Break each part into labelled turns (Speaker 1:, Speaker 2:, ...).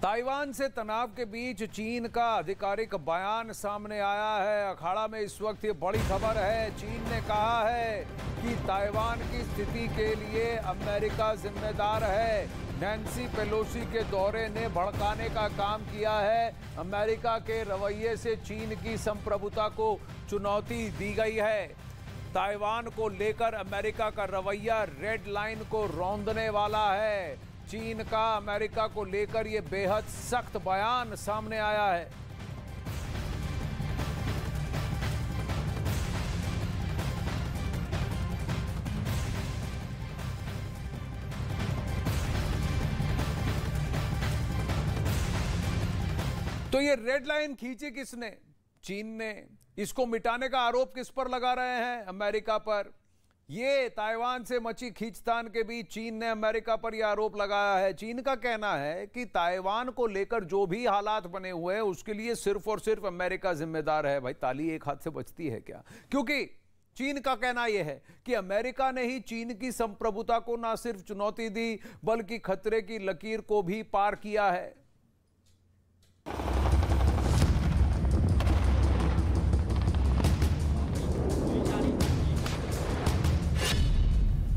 Speaker 1: Taiwan से तनाव के बीच चीन का आधिकारिक बयान सामने आया है। अखाड़ा में इस वक्त ये बड़ी खबर है। चीन ने कहा है कि ताइवान की स्थिति के लिए अमेरिका जिम्मेदार है। नैन्सी पेलोसी के दौरे ने भड़काने का काम किया है। अमेरिका के रवैये से चीन की संप्रभुता को चुनौती दी गई है। ताइवान को लेकर अमेरिका का रवैया रेड लाइन को रौंदने वाला है। चीन का अमेरिका को लेकर यह बेहद सख्त बयान सामने आया है। तो ये रेड लाइन खींची किसने? चीन ने। इसको मिटाने का आरोप किस पर लगा रहे हैं? अमेरिका पर। ये ताइवान से मची खींचतान के बीच चीन ने अमेरिका पर यह आरोप लगाया है। चीन का कहना है कि ताइवान को लेकर जो भी हालात बने हुए हैं उसके लिए सिर्फ और सिर्फ अमेरिका जिम्मेदार है। भाई ताली एक हाथ से बचती है क्या? क्योंकि चीन का कहना यह है कि अमेरिका ने ही चीन की संप्रभुता को ना सिर्फ चुनौती दी बल्कि खतरे की लकीर को भी पार किया है।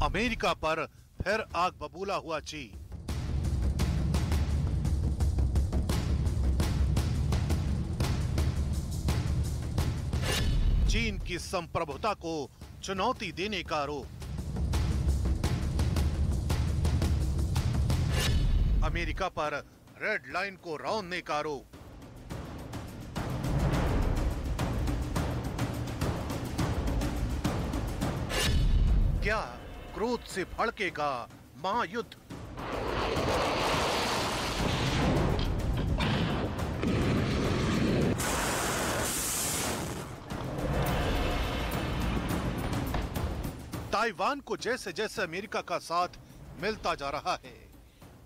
Speaker 2: अमेरिका पर फिर आग बबूला हुआ चीन। चीन की संप्रभुता को चुनौती देने का आरोप। अमेरिका पर रेड लाइन को रौंदने का आरोप। क्या क्रोध से भड़केगा महायुद्ध? ताइवान को जैसे जैसे अमेरिका का साथ मिलता जा रहा है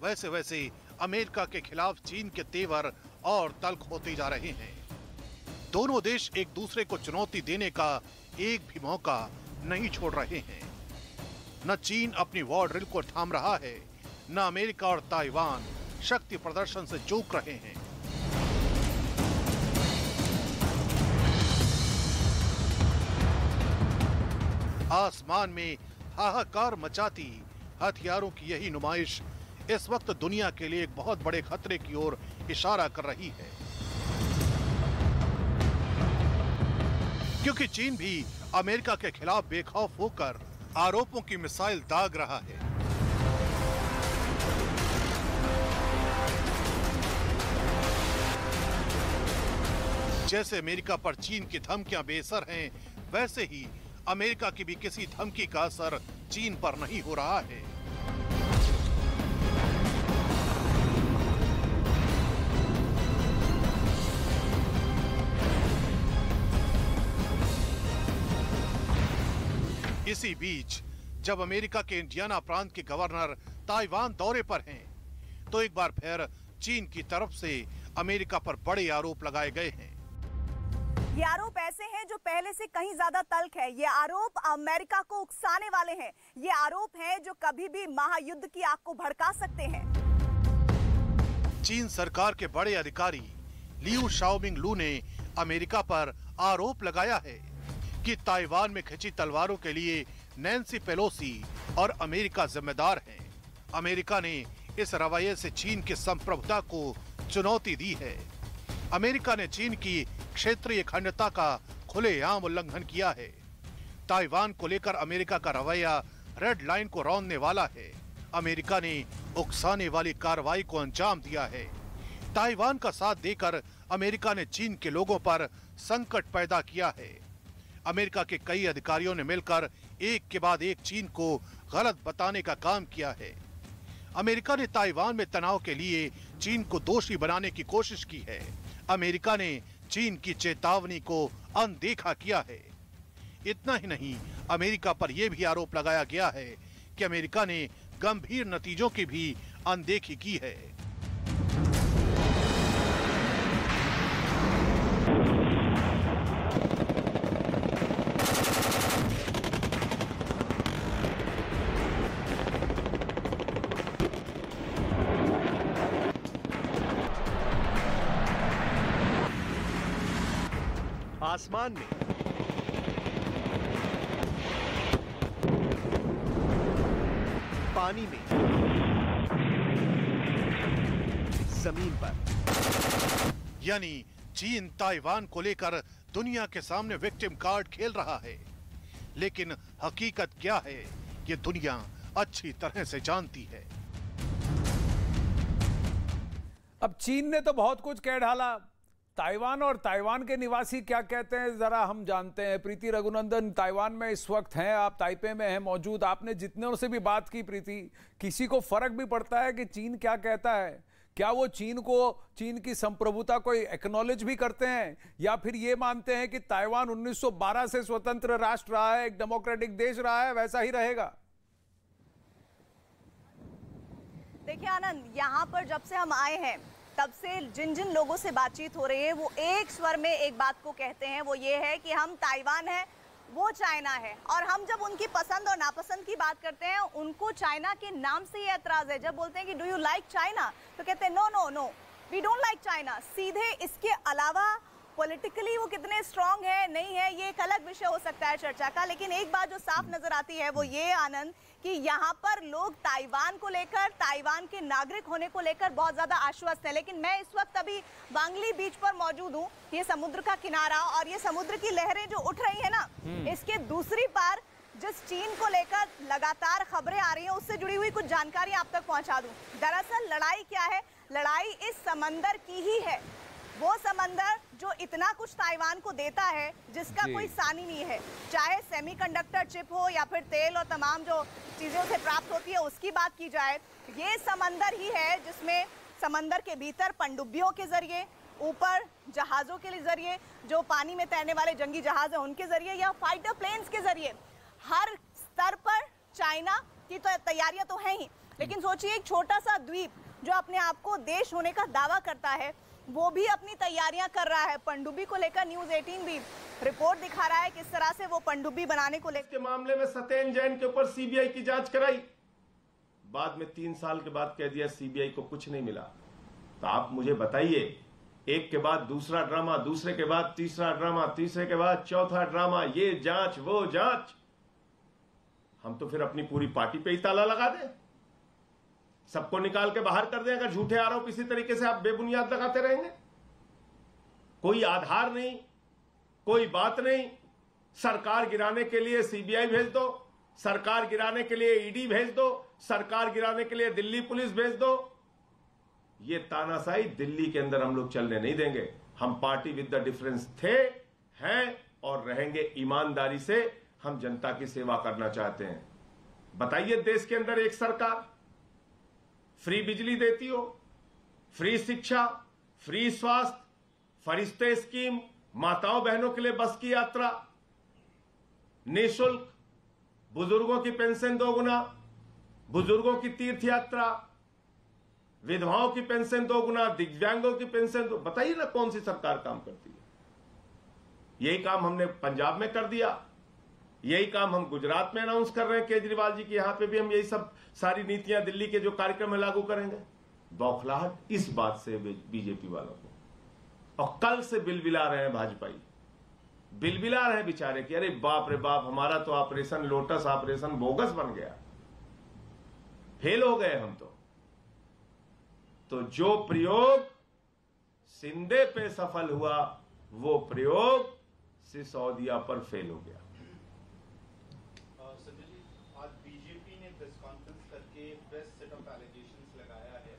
Speaker 2: वैसे वैसे अमेरिका के खिलाफ चीन के तेवर और तल्ख होते जा रहे हैं। दोनों देश एक दूसरे को चुनौती देने का एक भी मौका नहीं छोड़ रहे हैं। न चीन अपनी वॉर ड्रिल को थाम रहा है, न अमेरिका और ताइवान शक्ति प्रदर्शन से चूक रहे हैं। आसमान में हाहाकार मचाती हथियारों की यही नुमाइश इस वक्त दुनिया के लिए एक बहुत बड़े खतरे की ओर इशारा कर रही है, क्योंकि चीन भी अमेरिका के खिलाफ बेखौफ होकर आरोपों की मिसाइल दाग रहा है। जैसे अमेरिका पर चीन की धमकियां बेअसर हैं, वैसे ही अमेरिका की भी किसी धमकी का असर चीन पर नहीं हो रहा है। इसी बीच जब अमेरिका के इंडियाना प्रांत के गवर्नर ताइवान दौरे पर हैं, तो एक बार फिर चीन की तरफ से अमेरिका पर बड़े आरोप लगाए गए हैं।
Speaker 3: ये आरोप ऐसे हैं जो पहले से कहीं ज्यादा तल्ख है। ये आरोप अमेरिका को उकसाने वाले हैं। ये आरोप हैं जो कभी भी महायुद्ध की आग को भड़का सकते हैं।
Speaker 2: चीन सरकार के बड़े अधिकारी लियू शाओमिंग लू ने अमेरिका पर आरोप लगाया है कि ताइवान में खिंची तलवारों के लिए नैन्सी पेलोसी और अमेरिका जिम्मेदार हैं। अमेरिका ने इस रवैये से चीन की संप्रभुता को चुनौती दी है। अमेरिका ने चीन की क्षेत्रीय अखंडता का खुलेआम उल्लंघन किया है। ताइवान को लेकर अमेरिका का रवैया रेड लाइन को रौंदने वाला है। अमेरिका ने उकसाने वाली कार्रवाई को अंजाम दिया है। ताइवान का साथ देकर अमेरिका ने चीन के लोगों पर संकट पैदा किया है। अमेरिका के कई अधिकारियों ने मिलकर एक के बाद एक चीन को गलत बताने का काम किया है। अमेरिका ने ताइवान में तनाव के लिए चीन को दोषी बनाने की कोशिश की है। अमेरिका ने चीन की चेतावनी को अनदेखा किया है। इतना ही नहीं, अमेरिका पर यह भी आरोप लगाया गया है कि अमेरिका ने गंभीर नतीजों की भी अनदेखी की है।
Speaker 4: आसमान में, पानी में, जमीन पर।
Speaker 2: यानी चीन ताइवान को लेकर दुनिया के सामने विक्टिम कार्ड खेल रहा है, लेकिन हकीकत क्या है ये दुनिया अच्छी तरह से जानती है।
Speaker 1: अब चीन ने तो बहुत कुछ कह डाला, ताइवान और ताइवान के निवासी क्या कहते हैं जरा हम जानते हैं। प्रीति रघुनंदन ताइवान में इस वक्त हैं, आप ताइपे में हैं मौजूद, आपने जितने से भी बात की प्रीति, किसी को फर्क भी पड़ता है कि चीन क्या कहता है? क्या वो चीन की संप्रभुता को एक्नॉलेज भी करते हैं, या फिर ये मानते हैं कि ताइवान 1912 से स्वतंत्र राष्ट्र रहा है, एक डेमोक्रेटिक देश रहा है, वैसा ही रहेगा?
Speaker 3: देखिए आनंद, यहाँ पर जब से हम आए हैं तब से जिन जिन लोगों से बातचीत हो रही है वो एक स्वर में एक बात को कहते हैं, वो ये है कि हम ताइवान है, वो चाइना है। और हम जब उनकी पसंद और नापसंद की बात करते हैं, उनको चाइना के नाम से ये एतराज है। जब बोलते हैं कि डू यू लाइक चाइना, तो कहते हैं no no no, we don't like China. सीधे इसके अलावा पॉलिटिकली वो कितने स्ट्रांग है नहीं है ये एक अलग विषय हो सकता है चर्चा का, लेकिन एक बात जो साफ नजर आती है वो ये आनंद कि यहाँ पर लोग ताइवान को लेकर, ताइवान के नागरिक होने को लेकर बहुत ज्यादा आश्वस्त है। लेकिन मैं इस वक्त अभी वांगली बीच पर मौजूद हूँ, ये समुद्र का किनारा, और ये समुद्र की लहरें जो उठ रही है ना, इसके दूसरी पार जिस चीन को लेकर लगातार खबरें आ रही हैं, उससे जुड़ी हुई कुछ जानकारी आप तक पहुंचा दूं। दरअसल लड़ाई क्या है? लड़ाई इस समंदर की ही है, वो समंदर जो इतना कुछ ताइवान को देता है जिसका कोई सानी नहीं है। चाहे सेमीकंडक्टर चिप हो या फिर तेल और तमाम जो चीजें उसे प्राप्त होती है उसकी बात की जाए, ये समंदर ही है जिसमें समंदर के भीतर पनडुब्बियों के जरिए, ऊपर जहाजों के जरिए, जो पानी में तैरने वाले जंगी जहाज है उनके जरिए, या फाइटर प्लेन्स के जरिए, हर स्तर पर चाइना की तो तैयारियां तो हैं ही। लेकिन सोचिए, एक छोटा सा द्वीप जो अपने आप को देश होने का दावा करता है, वो भी अपनी तैयारियां कर रहा है। पनडुब्बी को लेकर न्यूज़ 18 भी रिपोर्ट दिखा रहा है किस तरह से वो पनडुब्बी बनाने को लेकर।
Speaker 5: के मामले में सत्येंद्र जैन के ऊपर सीबीआई की जांच कराई, बाद में 3 साल के बाद कह दिया सीबीआई को कुछ नहीं मिला। तो आप मुझे बताइए, एक के बाद दूसरा ड्रामा, दूसरे के बाद तीसरा ड्रामा, तीसरे के बाद चौथा ड्रामा, ये जांच वो जांच। हम तो फिर अपनी पूरी पार्टी पे ही ताला लगा दें, सबको निकाल के बाहर कर दें अगर झूठे आरोप इसी तरीके से आप बेबुनियाद लगाते रहेंगे। कोई आधार नहीं, कोई बात नहीं। सरकार गिराने के लिए सीबीआई भेज दो, सरकार गिराने के लिए ईडी भेज दो, सरकार गिराने के लिए दिल्ली पुलिस भेज दो। ये तानाशाही दिल्ली के अंदर हम लोग चलने नहीं देंगे। हम पार्टी विद द डिफरेंस थे, हैं और रहेंगे। ईमानदारी से हम जनता की सेवा करना चाहते हैं। बताइए, देश के अंदर एक सरकार फ्री बिजली देती हो, फ्री शिक्षा, फ्री स्वास्थ्य, फरिश्ते स्कीम, माताओं बहनों के लिए बस की यात्रा, निःशुल्क, बुजुर्गों की पेंशन 2 गुना, बुजुर्गों की तीर्थ यात्रा, विधवाओं की पेंशन 2 गुना, दिव्यांगों की पेंशन 2। बताइए ना कौन सी सरकार काम करती है? यही काम हमने पंजाब में कर दिया, यही काम हम गुजरात में अनाउंस कर रहे हैं केजरीवाल जी की। यहां पे भी हम यही सब सारी नीतियां दिल्ली के जो कार्यक्रम है लागू करेंगे। बौखलाहट इस बात से बीजेपी वालों को, और कल से बिलबिला रहे हैं भाजपाई, बिलबिला रहे हैं बेचारे कि अरे बाप रे बाप, हमारा तो ऑपरेशन लोटस ऑपरेशन बोगस बन गया, फेल हो गए हम तो जो प्रयोग सिंधे पे सफल हुआ वो प्रयोग सिसोदिया पर फेल हो गया।
Speaker 6: आज बीजेपी ने प्रेस कॉन्फ्रेंस करके फ्रेश सेट ऑफ एलिगेशंस लगाया है।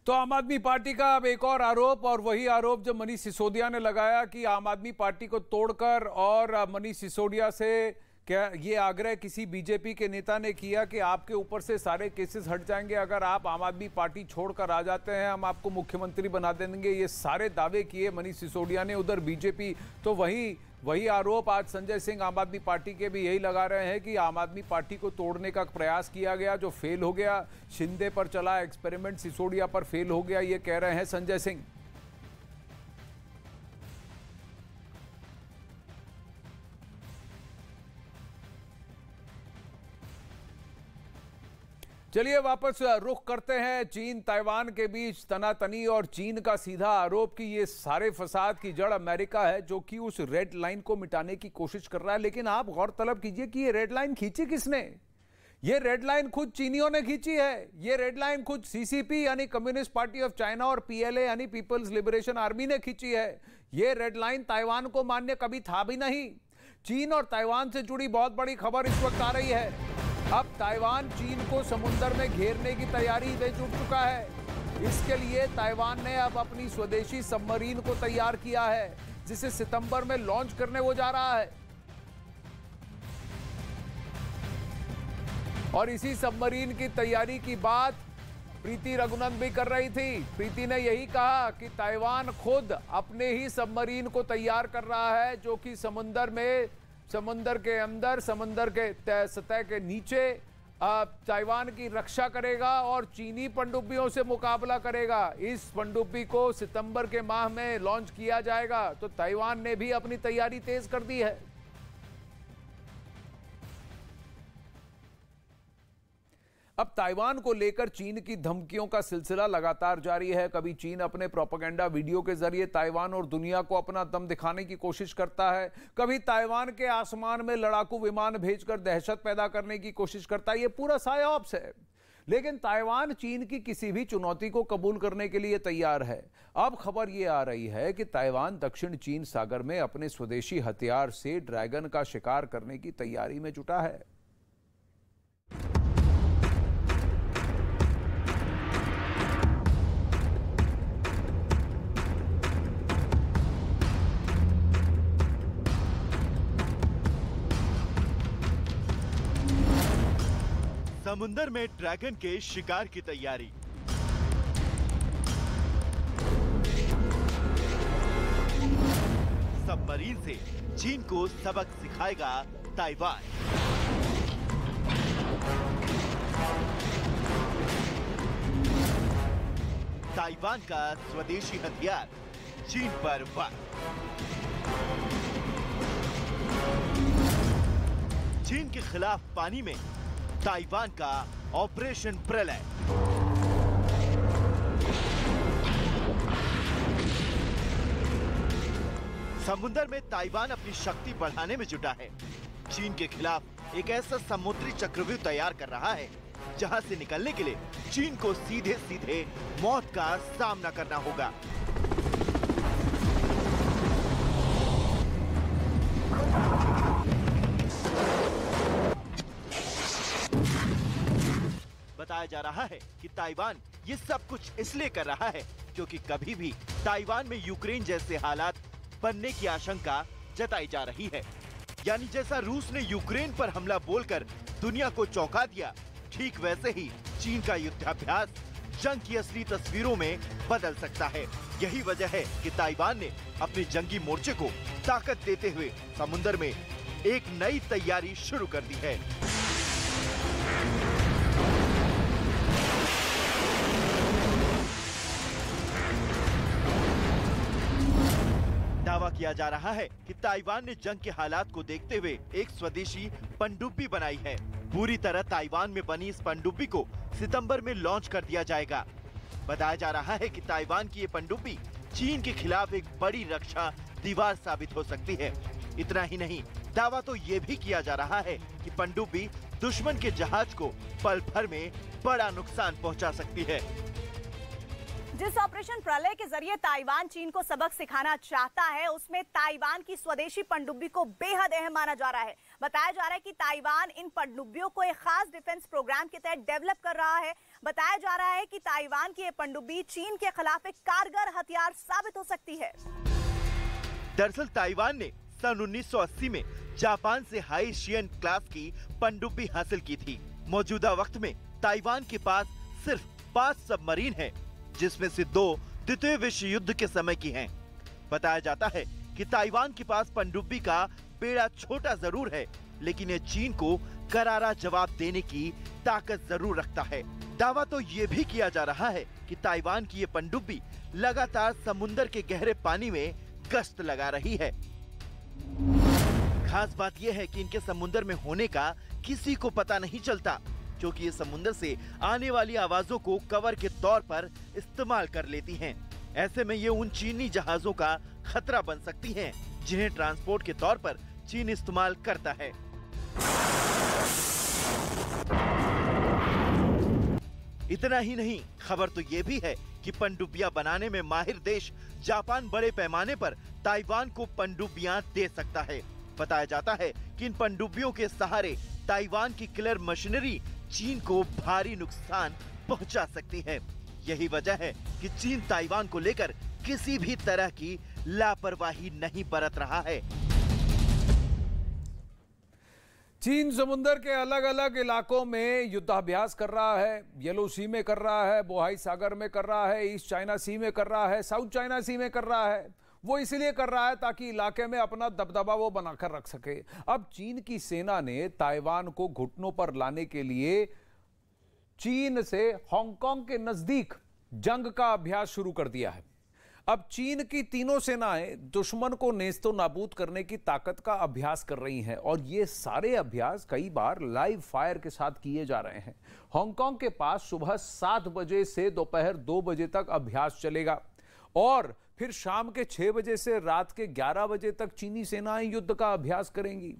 Speaker 1: तो आम आदमी पार्टी का अब एक और आरोप, और वही आरोप जो मनीष सिसोदिया ने लगाया कि आम आदमी पार्टी को तोड़कर, और मनीष सिसोदिया से क्या ये आग्रह किसी बीजेपी के नेता ने किया कि आपके ऊपर से सारे केसेस हट जाएंगे अगर आप आम आदमी पार्टी छोड़कर आ जाते हैं, हम आपको मुख्यमंत्री बना देंगे। ये सारे दावे किए मनीष सिसोदिया ने। उधर बीजेपी तो वही आरोप आज संजय सिंह आम आदमी पार्टी के भी यही लगा रहे हैं कि आम आदमी पार्टी को तोड़ने का प्रयास किया गया जो फेल हो गया। शिंदे पर चला एक्सपेरिमेंट सिसोदिया पर फेल हो गया, ये कह रहे हैं संजय सिंह। चलिए वापस रुख करते हैं चीन ताइवान के बीच तनातनी और चीन का सीधा आरोप कि ये सारे फसाद की जड़ अमेरिका है, जो कि उस रेड लाइन को मिटाने की कोशिश कर रहा है। लेकिन आप गौरतलब कीजिए कि ये रेड लाइन खींची किसने? ये रेड लाइन खुद चीनियों ने खींची है। ये रेड लाइन खुद सीसीपी यानी कम्युनिस्ट पार्टी ऑफ चाइना और पीएलए यानी पीपल्स लिबरेशन आर्मी ने खींची है। ये रेड लाइन ताइवान को मान्य कभी था भी नहीं। चीन और ताइवान से जुड़ी बहुत बड़ी खबर इस वक्त आ रही है। अब ताइवान चीन को समुद्र में घेरने की तैयारी में जुट चुका है। इसके लिए ताइवान ने अब अपनी स्वदेशी सबमरीन को तैयार किया है, जिसे सितंबर में लॉन्च करने वो जा रहा है। और इसी सबमरीन की तैयारी की बात प्रीति रघुनंदन भी कर रही थी। प्रीति ने यही कहा कि ताइवान खुद अपने ही सबमरीन को तैयार कर रहा है, जो कि समुद्र में, समुद्र के अंदर, समुद्र के सतह के नीचे ताइवान की रक्षा करेगा और चीनी पनडुब्बियों से मुकाबला करेगा। इस पनडुब्बी को सितंबर के माह में लॉन्च किया जाएगा। तो ताइवान ने भी अपनी तैयारी तेज कर दी है। अब ताइवान को लेकर चीन की धमकियों का सिलसिला लगातार जारी है। कभी चीन अपने प्रोपेगेंडा वीडियो के जरिए ताइवान और दुनिया को अपना दम दिखाने की कोशिश करता है, कभी ताइवान के आसमान में लड़ाकू विमान भेजकर दहशत पैदा करने की कोशिश करता है। ये पूरा साइऑप्स है। लेकिन ताइवान चीन की किसी भी चुनौती को कबूल करने के लिए तैयार है। अब खबर यह आ रही है कि ताइवान दक्षिण चीन सागर में अपने स्वदेशी हथियार से ड्रैगन का शिकार करने की तैयारी में जुटा है।
Speaker 7: समुंदर में ड्रैगन के शिकार की तैयारी। सबमरीन से चीन को सबक सिखाएगा ताइवान। ताइवान का स्वदेशी हथियार चीन पर वार। चीन के खिलाफ पानी में ताइवान का ऑपरेशन प्रलय। समुद्र में ताइवान अपनी शक्ति बढ़ाने में जुटा है। चीन के खिलाफ एक ऐसा समुद्री चक्रव्यूह तैयार कर रहा है, जहां से निकलने के लिए चीन को सीधे सीधे मौत का सामना करना होगा। बताया जा रहा है कि ताइवान ये सब कुछ इसलिए कर रहा है क्योंकि कभी भी ताइवान में यूक्रेन जैसे हालात बनने की आशंका जताई जा रही है। यानी जैसा रूस ने यूक्रेन पर हमला बोलकर दुनिया को चौंका दिया, ठीक वैसे ही चीन का युद्धाभ्यास जंग की असली तस्वीरों में बदल सकता है। यही वजह है कि ताइवान ने अपने जंगी मोर्चे को ताकत देते हुए समुद्र में एक नई तैयारी शुरू कर दी है। दावा किया जा रहा है कि ताइवान ने जंग के हालात को देखते हुए एक स्वदेशी पनडुब्बी बनाई है। पूरी तरह ताइवान में बनी इस पनडुब्बी को सितंबर में लॉन्च कर दिया जाएगा। बताया जा रहा है कि ताइवान की ये पनडुब्बी चीन के खिलाफ एक बड़ी रक्षा दीवार साबित हो सकती है। इतना ही नहीं, दावा तो ये भी किया जा रहा है कि पनडुब्बी दुश्मन के जहाज को पल भर में बड़ा नुकसान पहुंचा सकती है।
Speaker 3: जिस ऑपरेशन प्रलय के जरिए ताइवान चीन को सबक सिखाना चाहता है, उसमें ताइवान की स्वदेशी पनडुब्बी को बेहद अहम माना जा रहा है। बताया जा रहा है कि ताइवान इन पनडुब्बियों को एक खास डिफेंस प्रोग्राम के तहत डेवलप कर रहा है। बताया जा रहा है कि ताइवान की ये पनडुब्बी चीन के खिलाफ एक कारगर हथियार साबित हो सकती है।
Speaker 7: दरअसल ताइवान ने सन 1980 में जापान से हाई शियन क्लास की पनडुब्बी हासिल की थी। मौजूदा वक्त में ताइवान के पास सिर्फ 5 सबमरीन हैं, जिसमें से 2 द्वितीय विश्व युद्ध के समय की हैं। बताया जाता है कि ताइवान के पास पनडुब्बी का बेड़ा छोटा जरूर है, लेकिन ये चीन को करारा जवाब देने की ताकत जरूर रखता है। दावा तो ये भी किया जा रहा है कि ताइवान की ये पनडुब्बी लगातार समुद्र के गहरे पानी में गश्त लगा रही है। खास बात यह है कि इनके समुद्र में होने का किसी को पता नहीं चलता। क्योंकि ये समुद्र से आने वाली आवाजों को कवर के तौर पर इस्तेमाल कर लेती हैं। ऐसे में ये उन चीनी जहाजों का खतरा बन सकती हैं, जिन्हें ट्रांसपोर्ट के तौर पर चीन इस्तेमाल करता है। इतना ही नहीं, खबर तो ये भी है कि पनडुब्बियां बनाने में माहिर देश जापान बड़े पैमाने पर ताइवान को पनडुब्बियां दे सकता है। बताया जाता है कि इन पनडुब्बियों के सहारे ताइवान की किलर मशीनरी चीन को भारी नुकसान पहुंचा सकती है। यही वजह है कि चीन ताइवान को लेकर किसी भी तरह की लापरवाही नहीं बरत रहा है।
Speaker 1: चीन समुद्र के अलग अलग इलाकों में युद्धाभ्यास कर रहा है। येलो सी में कर रहा है, बोहाई सागर में कर रहा है, ईस्ट चाइना सी में कर रहा है, साउथ चाइना सी में कर रहा है। वो इसलिए कर रहा है ताकि इलाके में अपना दबदबा वो बनाकर रख सके। अब चीन की सेना ने ताइवान को घुटनों पर लाने के लिए चीन से हांगकांग के नजदीक जंग का अभ्यास शुरू कर दिया है। अब चीन की तीनों सेनाएं दुश्मन को नेस्तो नाबूद करने की ताकत का अभ्यास कर रही हैं और ये सारे अभ्यास कई बार लाइव फायर के साथ किए जा रहे हैं। हांगकांग के पास सुबह 7 बजे से दोपहर 2 बजे तक अभ्यास चलेगा और फिर शाम के 6 बजे से रात के 11 बजे तक चीनी सेनाएं युद्ध का अभ्यास करेंगी।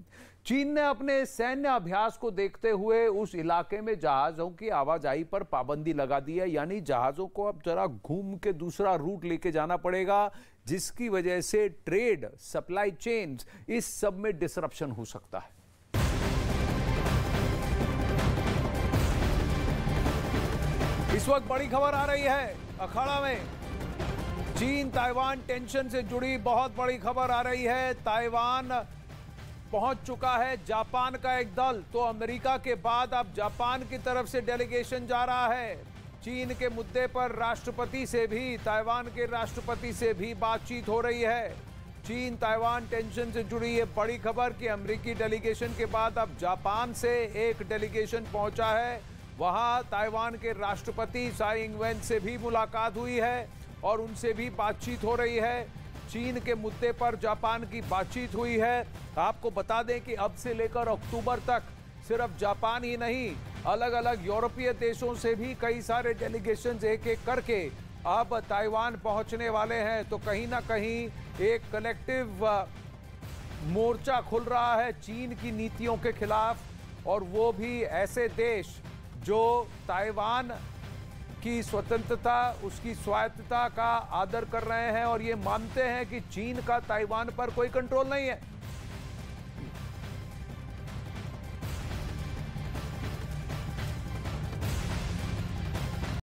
Speaker 1: चीन ने अपने सैन्य अभ्यास को देखते हुए उस इलाके में जहाजों की आवाजाही पर पाबंदी लगा दी है, यानी जहाजों को अब जरा घूम के दूसरा रूट लेके जाना पड़ेगा, जिसकी वजह से ट्रेड, सप्लाई चेन्स, इस सब में डिसरप्शन हो सकता है। इस वक्त बड़ी खबर आ रही है अखाड़ा में। चीन ताइवान टेंशन से जुड़ी बहुत बड़ी खबर आ रही है। ताइवान पहुंच चुका है जापान का एक दल, तो अमेरिका के बाद अब जापान की तरफ से डेलीगेशन जा रहा है। चीन के मुद्दे पर राष्ट्रपति से भी, ताइवान के राष्ट्रपति से भी बातचीत हो रही है। चीन ताइवान टेंशन से जुड़ी ये बड़ी खबर कि अमेरिकी डेलीगेशन के बाद अब जापान से एक डेलीगेशन पहुंचा है। वहां ताइवान के राष्ट्रपति साई इंग-वेन से भी मुलाकात हुई है और उनसे भी बातचीत हो रही है। चीन के मुद्दे पर जापान की बातचीत हुई है। आपको बता दें कि अब से लेकर अक्टूबर तक सिर्फ जापान ही नहीं, अलग अलग यूरोपीय देशों से भी कई सारे डेलीगेशंस एक एक करके अब ताइवान पहुंचने वाले हैं। तो कहीं ना कहीं एक कलेक्टिव मोर्चा खुल रहा है चीन की नीतियों के खिलाफ, और वो भी ऐसे देश जो ताइवान की स्वतंत्रता, उसकी स्वायत्तता का आदर कर रहे हैं और ये मानते हैं कि चीन का ताइवान पर कोई कंट्रोल नहीं है।